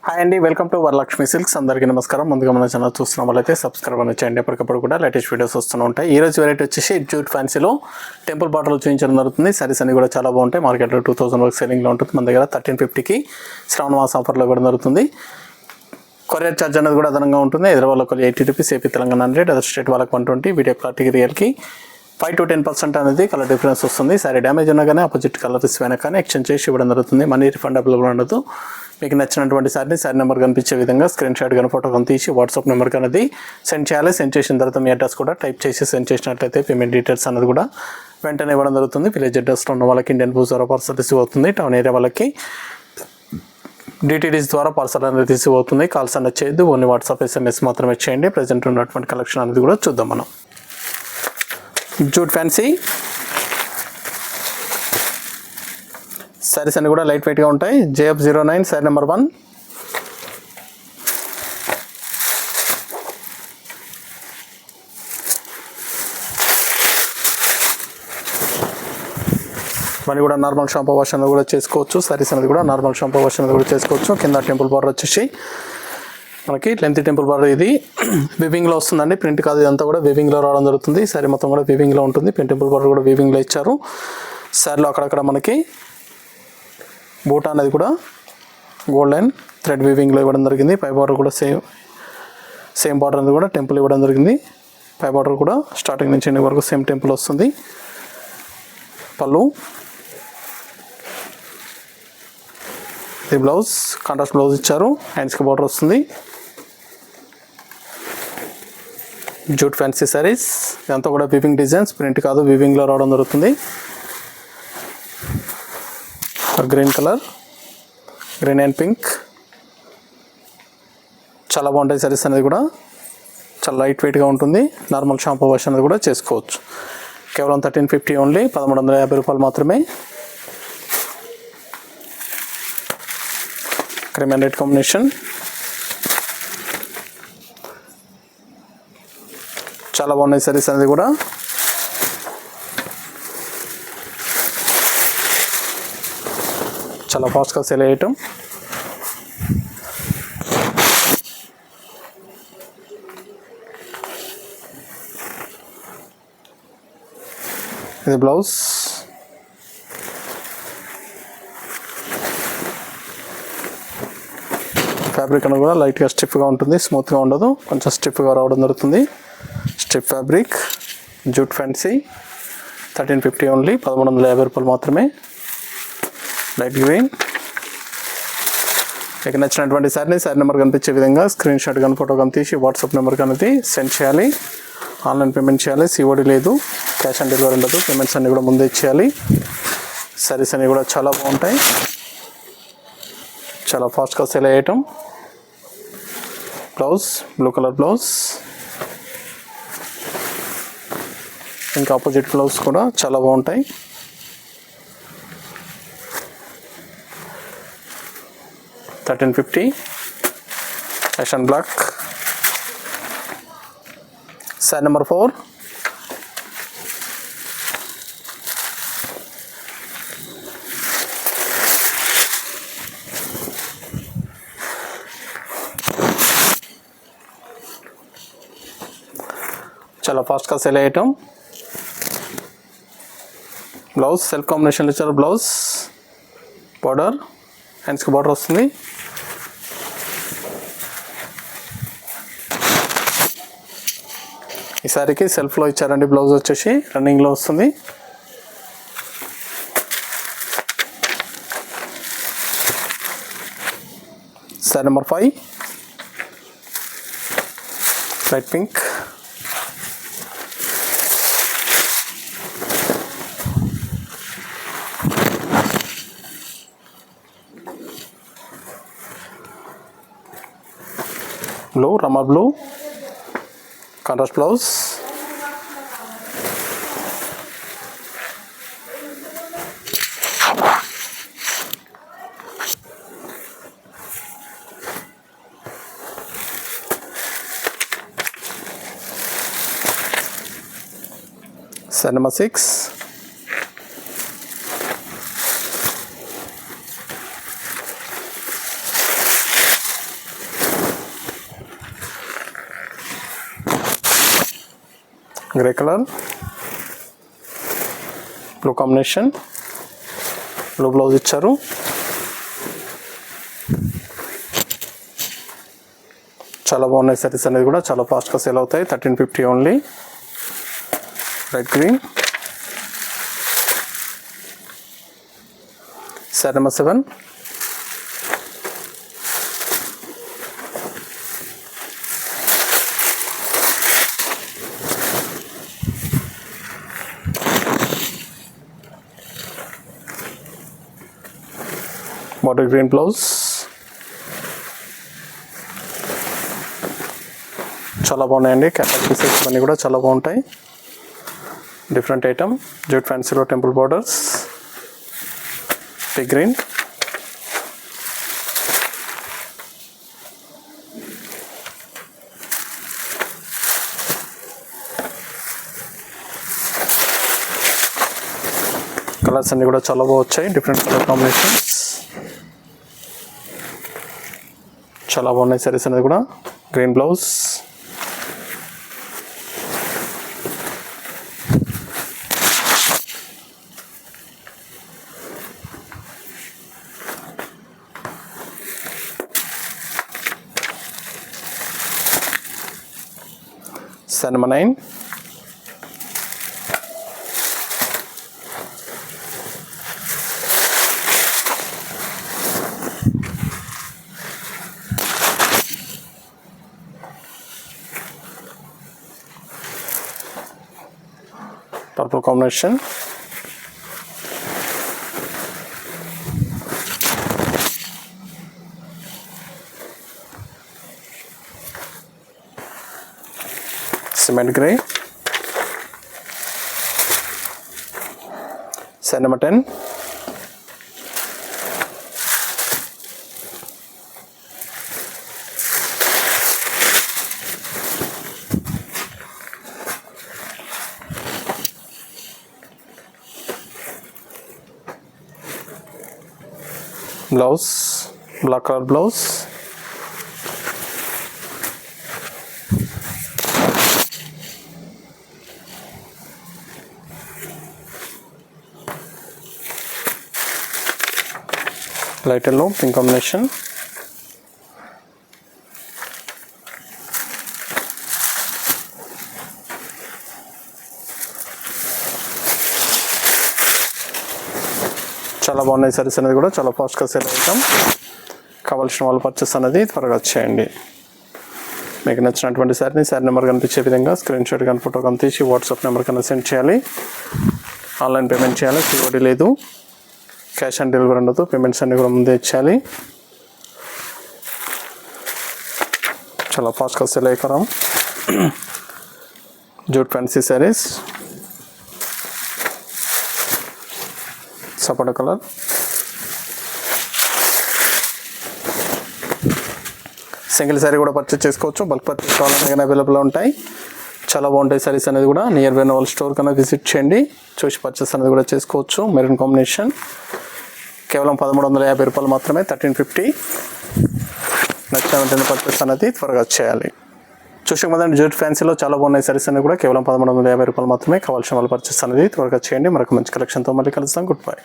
Hi అండి, welcome to Varalakshmi silks. అందరికీ నమస్కారం. ముందుగా మన ఛానల్ చూస్తున్న వాళ్ళైతే సబ్స్క్రైబ్ అని చేయండి. ఎప్పటికప్పుడు కూడా లేటెస్ట్ వీడియోస్ వస్తూ ఉంటాయి. ఈ రోజు వెరైటీ వచ్చేసి జూట్ ఫ్యాన్సీలో టెంపుల్ బాటలు చూపించడం జరుగుతుంది. సారీస్ అన్ని కూడా చాలా బాగుంటాయి. మార్కెట్లో 2000 వరకు సెల్లింగ్లో ఉంటుంది. మన దగ్గర 1350కి శ్రావణ మాస ఆఫర్లో కూడా జరుగుతుంది. కొరియర్ ఛార్జ్ అనేది కూడా అదనంగా ఉంటుంది. హైదరాబాద్లో ఒక 80 rupees, AP Telangana 100, other state వాళ్ళకి 120, వీడియో క్లారిటీకి రియల్కి 5 to 10% అనేది కలర్ డిఫరెన్స్ వస్తుంది. సారీ డ్యామేజ్ ఉన్నా కానీ ఆపోజిట్ కలర్ ఇచ్చిపోయినా కానీ ఎక్స్చేంజ్ చేసి ఇవ్వడం జరుగుతుంది. మనీ రిఫండ్ అవైలబుల్ ఉండదు. మీకు నచ్చినటువంటి సారీ నెంబర్ కనిపించే విధంగా స్క్రీన్ షాట్ కానీ ఫోటో కానీ తీసి వాట్సాప్ నెంబర్కి అనేది సెండ్ చేయాలి. సెండ్ చేసిన తర్వాత మీ అడ్రస్ కూడా టైప్ చేసి సెండ్ చేసినట్లయితే పేమెంట్ డీటెయిల్స్ అనేది కూడా వెంటనే ఇవ్వడం జరుగుతుంది. విలేజ్ అడ్రస్లో ఉన్న వాళ్ళకి ఇండియన్ పోస్ట్ ద్వారా పార్సల్ రిసీవ్ అవుతుంది. టౌన్ ఏరియా వాళ్ళకి డిటిడిస్ ద్వారా పార్సల్ అనేది రిసీవ్ అవుతుంది. కాల్స్ అనేది చేయొద్దు, ఓన్లీ వాట్సాప్ SMS మాత్రమే చేయండి. ప్రజెంట్ ఉన్నటువంటి కలెక్షన్ అనేది కూడా చూద్దాం మనం. జూట్ ఫ్యాన్సీ సారీస్ అన్ని కూడా లైట్ వెయిట్గా ఉంటాయి. JF09 sorry number 1. మనీ కూడా నార్మల్ షాంపూ వాష్ అనేది కూడా చేసుకోవచ్చు. సారీస్ అనేది కూడా నార్మల్ షాంపూ వాష్ అనేది కూడా చేసుకోవచ్చు. కింద టెంపుల్ బార్డర్ వచ్చేసి మనకి లెంత్ టెంపుల్ బార్డర్ ఇది వివింగ్లో వస్తుందండి. ప్రింట్ కాదు, ఇదంతా కూడా వివింగ్లో రావడం జరుగుతుంది. సారీ మొత్తం కూడా వివింగ్లో ఉంటుంది. టెంపుల్ బార్డర్ కూడా వివింగ్లో ఇచ్చారు. సారీలో అక్కడక్కడ మనకి బూటా అనేది కూడా గోల్డ్ లైన్ థ్రెడ్ వీవింగ్లో ఇవ్వడం జరిగింది. పై బార్డర్ కూడా సేమ్ బార్డర్ అనేది కూడా టెంపుల్ ఇవ్వడం జరిగింది. పై బార్డర్ కూడా స్టార్టింగ్ నుంచి ఎండింగ్ వరకు సేమ్ టెంపుల్ వస్తుంది. పళ్ళు, ఇది బ్లౌజ్ కాంట్రాస్ట్ బ్లౌజ్ ఇచ్చారు. హ్యాండ్స్కి బార్డర్ వస్తుంది. జూట్ ఫ్యాన్సీ సారీస్ ఇదంతా కూడా వీవింగ్ డిజైన్స్, ప్రింట్ కాదు, వీవింగ్లో రావడం జరుగుతుంది. Green colour, green and pink చాలా బాగుంటాయి. సారీస్ అనేది కూడా చాలా లైట్ వెయిట్గా ఉంటుంది. నార్మల్ షాంపూ వాష్ అనేది కూడా చేసుకోవచ్చు. కేవలం 1350 ఓన్లీ, 1350 రూపాయలు మాత్రమే. క్రీమ్ అండ్ రెడ్ కాంబినేషన్ చాలా బాగున్నాయి సారీస్ అనేది కూడా. చాలా ఫాస్ట్గా సేల్ అయ్యటం. ఇది బ్లౌజ్, ఫ్యాబ్రిక్ అనేది కూడా లైట్గా స్టిఫ్గా ఉంటుంది, స్మూత్గా ఉండదు, కొంచెం స్టిఫ్గా రావడం జరుగుతుంది. Stiff fabric jute fancy 1350 only, 1350 రూపాయలు మాత్రమే. Light green. మీకు నచ్చినటువంటి సారీ నెంబర్ కనిపించే విధంగా స్క్రీన్ షాట్ కానీ ఫోటో కానీ తీసి వాట్సాప్ నెంబర్కి అనేది సెండ్ చేయాలి. ఆన్లైన్ పేమెంట్ చేయాలి. COD లేదు, క్యాష్ ఆన్ డెలివరీ ఉండదు. పేమెంట్స్ అన్నీ కూడా ముందే చేయాలి. సారీస్ అన్నీ కూడా చాలా బాగుంటాయి. చాలా ఫాస్ట్గా సేల్ అయ్యటం. బ్లౌజ్ బ్లూ కలర్ బ్లౌజ్, ఇంకా ఆపోజిట్ బ్లౌజ్ కూడా చాలా బాగుంటాయి. $1350 ash and black. Sari number 4. చాలా ఫాస్ట్గా సేల్ అయ్యటం. బ్లౌజ్ సెల్ఫ్ కాంబినేషన్లో ఇచ్చారు. బ్లౌజ్ బార్డర్, హ్యాండ్స్కి బార్డర్ వస్తుంది. ఈ సారీకి సెల్ఫ్లో ఇచ్చారండి. బ్లౌజ్ వచ్చేసి రన్నింగ్లో వస్తుంది. Sari number 5 light pink. Blue, రమా blue, contrast blouse. Set number 6. Grey colour, blue combination, blue blouse ఇచ్చారు. చాలా బాగున్నాయి సారీస్ అనేది కూడా చాలా ఫాస్ట్గా సేల్ అవుతాయి. 1350 only. Red green, sari number 7. Bottle green blouse, చాలా బాగున్నాయండి. క్యాటలాగ్ పీసెస్ అన్నీ కూడా చాలా బాగుంటాయి. డిఫరెంట్ ఐటమ్, జూట్ ఫ్యాన్సీలో టెంపుల్ బార్డర్స్, పిగ్ గ్రీన్, కలర్స్ అన్నీ కూడా చాలా బాగా వచ్చాయి. డిఫరెంట్ కలర్ కాంబినేషన్స్ చాలా బాగున్నాయి. సారీస్ అనేది కూడా green blouse, sari number 9. Purple combination, cement grey, sari number 10. Blouse black colour blouse, light yellow pink combination, చాలా బాగున్నాయి. సారీస్ అనేది కూడా చాలా ఫాస్ట్గా సేల్ అవుతాం. కావాల్సిన వాళ్ళు పర్చేస్ అనేది త్వరగా చేయండి. మీకు నచ్చినటువంటి సారీని సారీ నెంబర్ కనిపించే విధంగా స్క్రీన్ షాట్ కానీ ఫోటో కానీ తీసి వాట్సాప్ నెంబర్ కన్నా సెండ్ చేయాలి. ఆన్లైన్ పేమెంట్ చేయాలి. సిఓడి లేదు, క్యాష్ ఆన్ డెలివరీ ఉండదు. పేమెంట్స్ అన్నీ కూడా ముందే ఇచ్చేయాలి. చాలా ఫాస్ట్గా సేల్ అయ్యాం. జూట్ ఫ్యాన్సీ సారీస్, సపోటా కలర్, సింగిల్ సారీ కూడా పర్చేస్ చేసుకోవచ్చు. బల్క్ పర్చేస్ కావాలన్నా కానీ అవైలబుల్లో ఉంటాయి. చాలా బాగుంటాయి సారీస్ అనేది కూడా. నియర్ బై వాళ్ళ స్టోర్ కన్నా విజిట్ చేయండి, చూసి పర్చేస్ అనేది కూడా చేసుకోవచ్చు. మెరూన్ కాంబినేషన్ కేవలం 1350 రూపాయలు మాత్రమే. 1350. నచ్చిన వెంటనే పర్చేస్ అనేది త్వరగా చేయాలి. చూసాం కదండి, జూట్ ఫ్యాన్సీలో చాలా బాగున్నాయి సారీస్ అనేది కూడా కేవలం 1350 రూపాయలు మాత్రమే. కావాల్సిన వాళ్ళు పర్చేస్ అనేది త్వరగా చేయండి. మరొక మంచి కలెక్షన్తో మళ్ళీ కలుస్తాం. Good bye.